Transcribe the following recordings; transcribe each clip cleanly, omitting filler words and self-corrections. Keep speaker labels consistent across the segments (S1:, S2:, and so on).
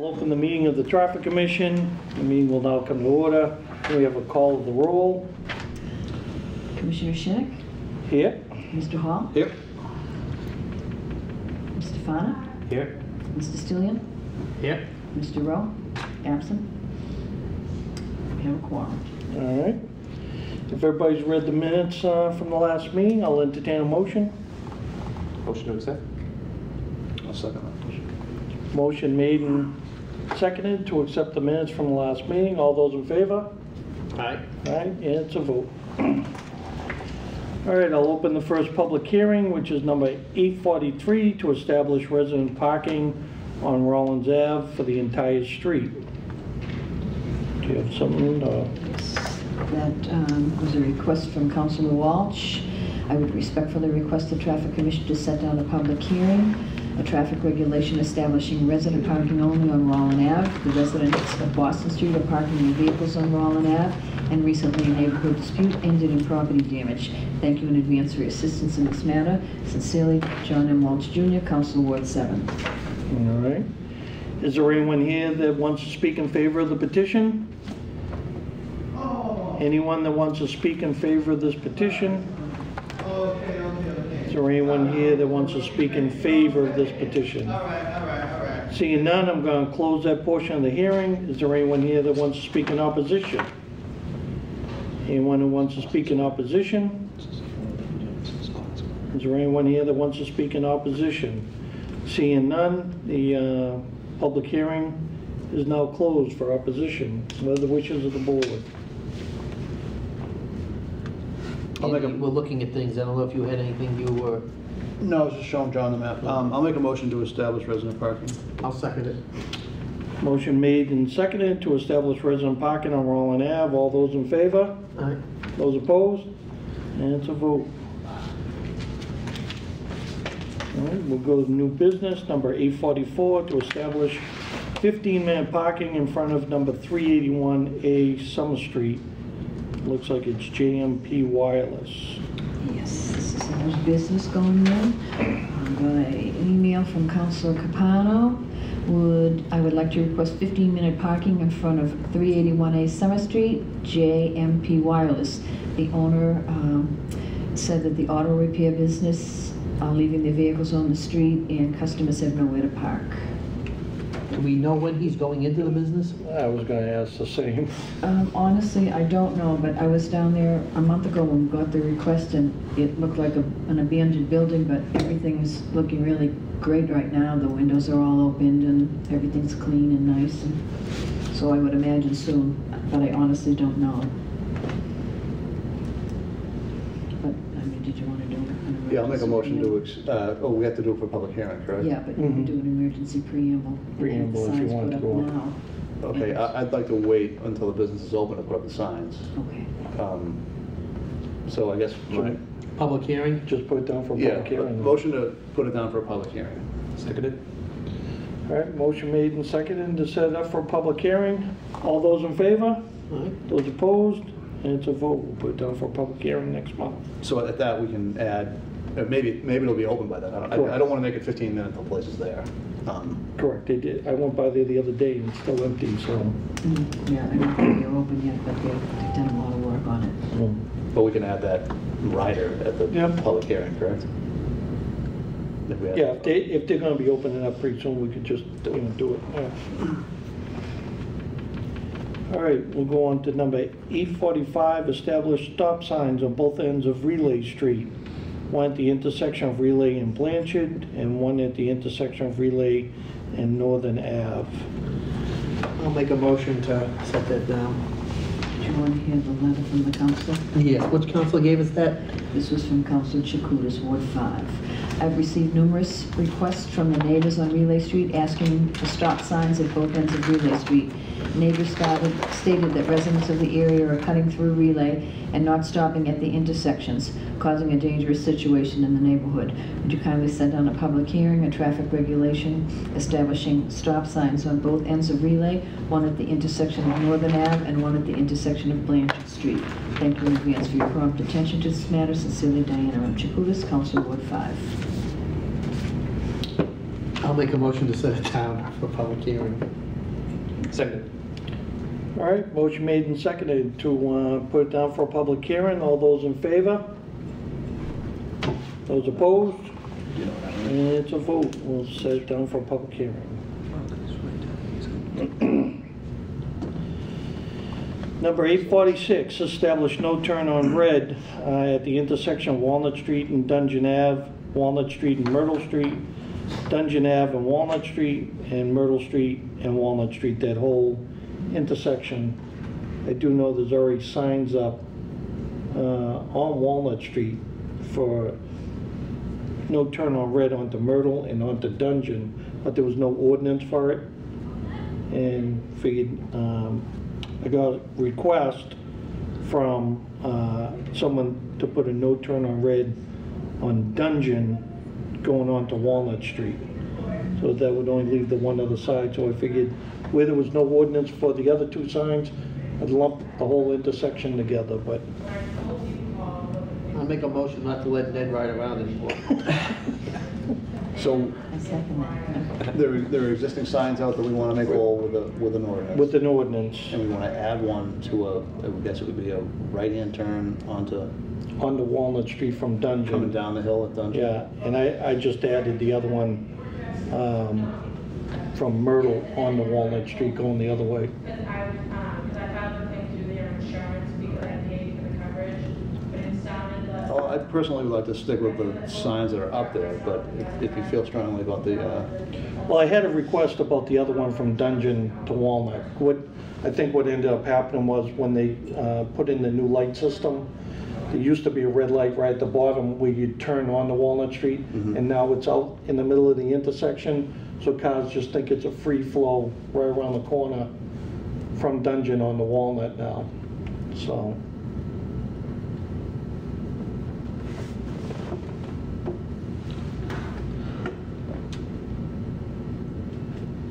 S1: We'll open the meeting of the Traffic Commission. The meeting will now come to order. We have a call of the roll.
S2: Commissioner Shinick?
S1: Here.
S2: Mr. Hall?
S1: Here.
S2: Mr. Fana?
S1: Here.
S2: Mr. Stillion?
S1: Here.
S2: Mr. Rowe? Absent? We have a quorum.
S1: All right. If everybody's read the minutes from the last meeting, I'll entertain a motion.
S3: Motion to accept? I'll second that.
S1: Motion made and seconded to accept the minutes from the last meeting. All those in favor?
S3: Aye.
S1: All right, and it's a vote. All right, I'll open the first public hearing, which is number 843, to establish resident parking on Rollins Ave for the entire street. Do you have something?
S2: That was a request from Councilor Walsh. I would respectfully request the Traffic Commission to set down a public hearing, a traffic regulation establishing resident parking only on Rollins Ave. The residents of Boston Street are parking their vehicles on Rollins Ave, and recently a neighborhood dispute ended in property damage. Thank you in advance for your assistance in this matter. Sincerely, John M. Walsh Jr., Council Ward 7.
S1: All right. Is there anyone here that wants to speak in favor of the petition? Anyone that wants to speak in favor of this petition? Is there anyone here that wants to speak in favor of this petition?
S4: All right.
S1: Seeing none, I'm going to close that portion of the hearing. Is there anyone here that wants to speak in opposition? Anyone who wants to speak in opposition? Is there anyone here that wants to speak in opposition? Seeing none, the public hearing is now closed for opposition. What are the wishes of the board?
S5: We're looking at things. I don't know if you had anything you were...
S3: No, I was just showing John the map. I'll make a motion to establish resident parking.
S5: I'll second it.
S1: Motion made and seconded to establish resident parking on Rollins Ave. All those in favor?
S5: Aye.
S1: Those opposed? And it's a vote. All right, we'll go to new business, number 844, to establish 15-minute parking in front of number 381A Summer Street. Looks like it's JMP Wireless.
S2: Yes, this is our business going in. Got an email from Councilor Capano. I would like to request 15-minute parking in front of 381A Summer Street, JMP Wireless. The owner said that the auto repair business are leaving their vehicles on the street and customers have nowhere to park.
S5: Do we know when he's going into the business?
S1: I was going to ask the same.
S2: Honestly, I don't know, but I was down there a month ago when we got the request, and it looked like an abandoned building, but everything's looking really great right now. The windows are all opened and everything's clean and nice, and so I would imagine soon, but I honestly don't know. But, I mean, did you want to do it?
S3: Yeah, I'll make a motion to, we have to do it for public hearing, correct?
S2: Yeah, but you can do an emergency preamble.
S1: Preamble if you want to go
S2: now.
S3: Okay, I'd like to wait until the business is open to put up the signs.
S2: Okay.
S3: So I guess
S5: Public hearing?
S1: Just put it down for public hearing.
S3: Motion to put it down for a public hearing.
S5: Seconded.
S1: All right, motion made and seconded to set it up for a public hearing. All those in favor?
S5: Aye.
S1: Those opposed? And it's a vote. We'll put it down for a public hearing next month.
S3: So at that, we can add, maybe it'll be open by then. I don't want to make it 15 minutes until the place is there.
S1: Correct, they did. I went by there the other day and it's still empty, so.
S2: Yeah, I don't think they're open yet, but they've done a lot of work on it.
S3: But we can add that rider at the public hearing, correct?
S1: Yeah, if they're going to be opening up pretty soon, we could just do it. Yeah. All right, we'll go on to number 845, establish stop signs on both ends of Relay Street. One at the intersection of Relay and Blanchard, and one at the intersection of Relay and Northern Ave.
S5: I'll make a motion to set that down.
S2: Do you want to hear the letter from the council?
S5: Yes, which council gave us that?
S2: This was from Councilor Chakutis, Ward 5. I've received numerous requests from the neighbors on Relay Street asking for stop signs at both ends of Relay Street. Neighbors stated that residents of the area are cutting through Relay and not stopping at the intersections, causing a dangerous situation in the neighborhood. Would you kindly send down a public hearing, a traffic regulation establishing stop signs on both ends of Relay, one at the intersection of Northern Ave and one at the intersection of Blanchard Street. Thank you in advance for your prompt attention to this matter. Sincerely, Diana M. Chakutis, Council Ward 5.
S5: I'll make a motion to set it down for public hearing.
S3: Second.
S1: All right, motion made and seconded to put it down for a public hearing. All those in favor? Those opposed? And it's a vote. We'll set it down for a public hearing. Number 846, establish no turn on red at the intersection of Walnut Street and Dungeon Ave, Walnut Street and Myrtle Street, Dungeon Ave and Walnut Street, and Myrtle Street and Walnut Street, that whole intersection. I do know there's already signs up on Walnut Street for no turn on red onto Myrtle and onto Dungeon, but there was no ordinance for it. And figured, I got a request from someone to put a no turn on red on Dungeon going on to Walnut Street. So that would only leave the one other side. So I figured where there was no ordinance for the other two signs, I'd lump the whole intersection together, but.
S5: I'll make a motion not to let Ned ride around anymore.
S3: So
S2: I second that.
S3: there are existing signs out that we want to make whole with an ordinance.
S1: With an ordinance.
S3: And we want to add one to I guess it would be a right-hand turn onto
S1: Walnut Street from Dungeon.
S3: coming down the hill at Dungeon.
S1: Yeah, and I just added the other one from Myrtle onto Walnut Street going the other way.
S4: Because I filed the thing through their insurance because I paid for the coverage, but it sounded like.
S3: Oh, I personally would like to stick with the signs that are up there, but if you feel strongly about the,
S1: Well, I had a request about the other one from Dungeon to Walnut. I think what ended up happening was when they put in the new light system, there used to be a red light right at the bottom where you'd turn on to Walnut Street, and now it's out in the middle of the intersection, so cars just think it's a free flow right around the corner from Dungeon on to Walnut now, so.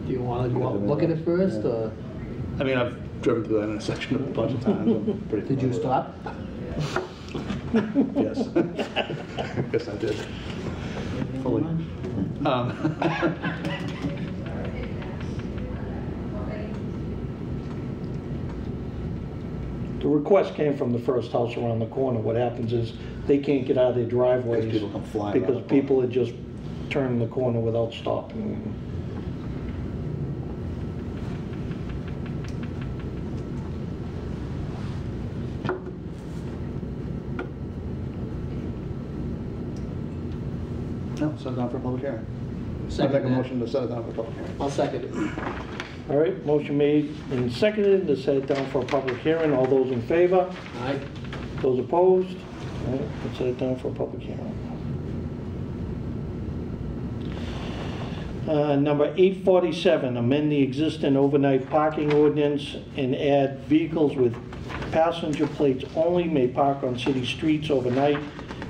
S5: Do you want to go out and look at it first, or
S3: I mean, I've driven through that intersection a bunch of times. I'm pretty
S5: did you
S3: familiar
S5: stop?
S3: with it. Yes. Yes, I did. Fully.
S1: The request came from the first house around the corner. What happens is they can't get out of their driveways
S3: Because people come flying around
S1: because
S3: the corner.
S1: people are just turning the corner without stopping.
S3: No, set it down for a public hearing. I
S5: Second
S3: make a
S5: that.
S3: motion to set it down for a public hearing.
S5: I'll second it.
S1: All right, motion made and seconded to set it down for a public hearing. All those in favor?
S5: All right.
S1: Those opposed? All right, let's set it down for a public hearing. Number 847, amend the existing overnight parking ordinance and add vehicles with passenger plates only may park on city streets overnight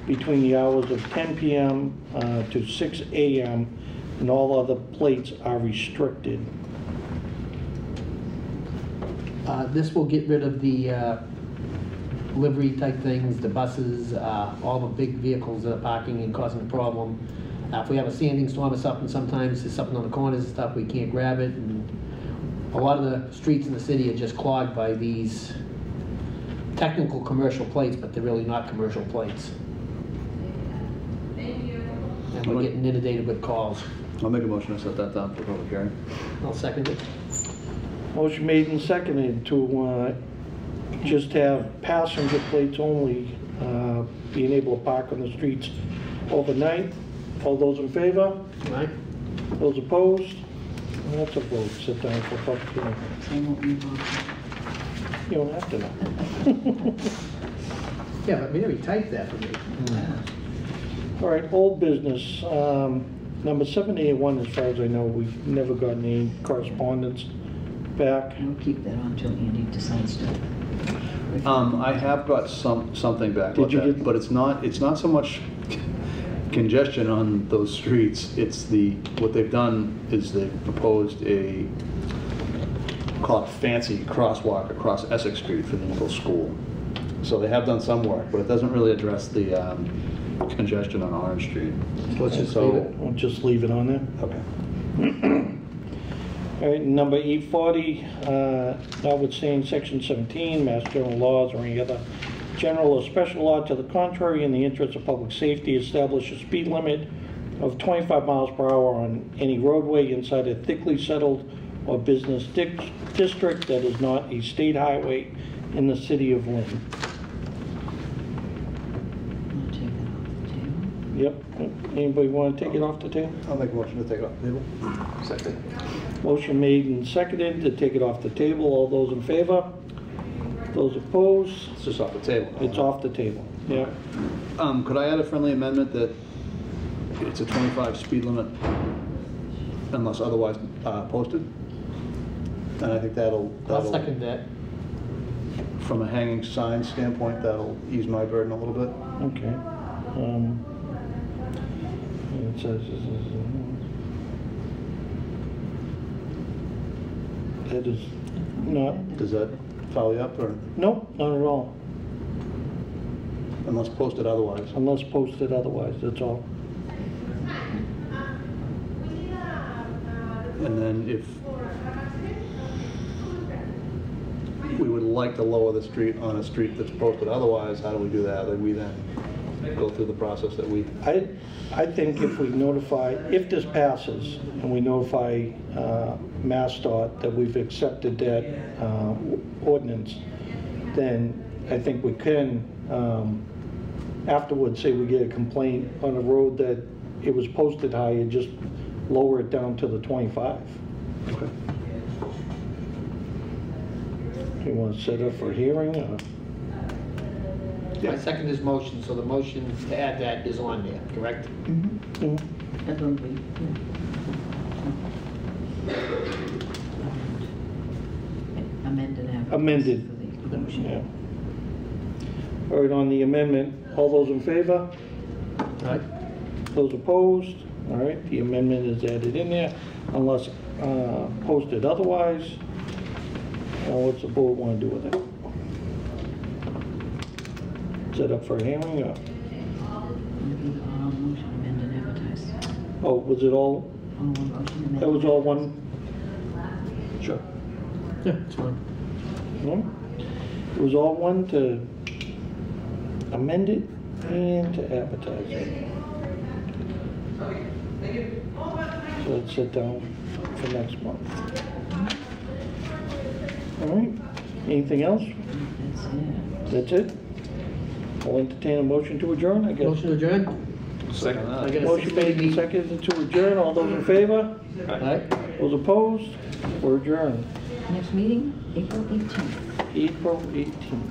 S1: between the hours of 10 p.m. To 6 a.m. and all other plates are restricted.
S5: This will get rid of the livery type things, the buses, all the big vehicles that are parking and causing a problem. If we have a sanding storm or something, sometimes there's something on the corners and stuff, we can't grab it. And a lot of the streets in the city are just clogged by these technical commercial plates, but they're really not commercial plates. And we're getting inundated with calls.
S3: I'll make a motion to set that down for a public hearing.
S5: I'll second it.
S1: Motion made and seconded to just have passenger plates only being able to park on the streets overnight. All those in favor?
S5: All right.
S1: Those opposed? That's a vote. Sit down for public hearing.
S2: So I won't move on.
S1: You don't have to know.
S5: Yeah, but Mary typed that for me.
S1: All right, old business. Number 781, as far as I know, we've never gotten any correspondence back.
S2: We'll keep that on till Andy decides to.
S3: I have got something back
S1: Did
S3: about
S1: you
S3: that,
S1: get-
S3: but it's not so much congestion on those streets. It's what they've done is they've proposed a, call it fancy crosswalk across Essex Street for the middle school. So they have done some work, but it doesn't really address the congestion on Orange Street.
S5: Let's just
S3: So-
S5: leave it.
S1: We'll just leave it on there.
S3: Okay.
S1: All right, number 840, notwithstanding section 17, Mass General laws or any other general or special law to the contrary, in the interest of public safety, establish a speed limit of 25 miles per hour on any roadway inside a thickly settled or business district that is not a state highway in the city of Lynn.
S2: I'll take that off the table.
S1: Yep. Anybody want to take it off the table?
S3: I'll make a motion to take it off the table. Second.
S1: Motion made and seconded to take it off the table. All those in favor? Those opposed?
S3: It's just off the table.
S1: It's off the table. Yeah.
S3: Could I add a friendly amendment that it's a 25 speed limit unless otherwise posted? And I think that'll,
S5: I'll second that.
S3: from a hanging sign standpoint, that'll ease my burden a little bit.
S1: Okay. It says, that is not,
S3: Does that foul you up, or
S1: nope, not at all,
S3: unless posted otherwise?
S1: unless posted otherwise, that's all.
S3: And then if we would like to lower the street on a street that's posted otherwise, how do we do that? Like we then go through the process that we,
S1: I think if we notify, if this passes, and we notify MassDOT that we've accepted that ordinance, then I think we can, afterwards, say we get a complaint on a road that it was posted high, and just lower it down to the 25.
S3: okay.
S1: You want to set up for hearing, or?
S5: I second his motion, so the motion to add that is on there, correct?
S1: Mhm.
S2: That will be, amended.
S1: Amended.
S2: For the motion.
S1: Yeah. All right, on the amendment, all those in favor?
S5: Right.
S1: Those opposed? All right, the amendment is added in there, unless posted otherwise. What's the board want to do with it? Set up for a hearing, or?
S2: Motion amended advertised.
S1: Oh, was it all,
S2: All one motion amended.
S1: that was all one?
S3: Sure.
S5: Yeah, it's fine.
S1: No? It was all one to amend it and to advertise it. So let's sit down for next month. All right, anything else?
S2: That's it.
S1: That's it? I'll entertain a motion to adjourn, I guess.
S5: Motion adjourned?
S3: Second.
S5: I got a
S1: Motion made
S5: 6:30
S1: and seconded to adjourn. All those in favor?
S5: Right.
S1: Those opposed? We're adjourned.
S2: Next meeting, April 18th.
S1: April 18th.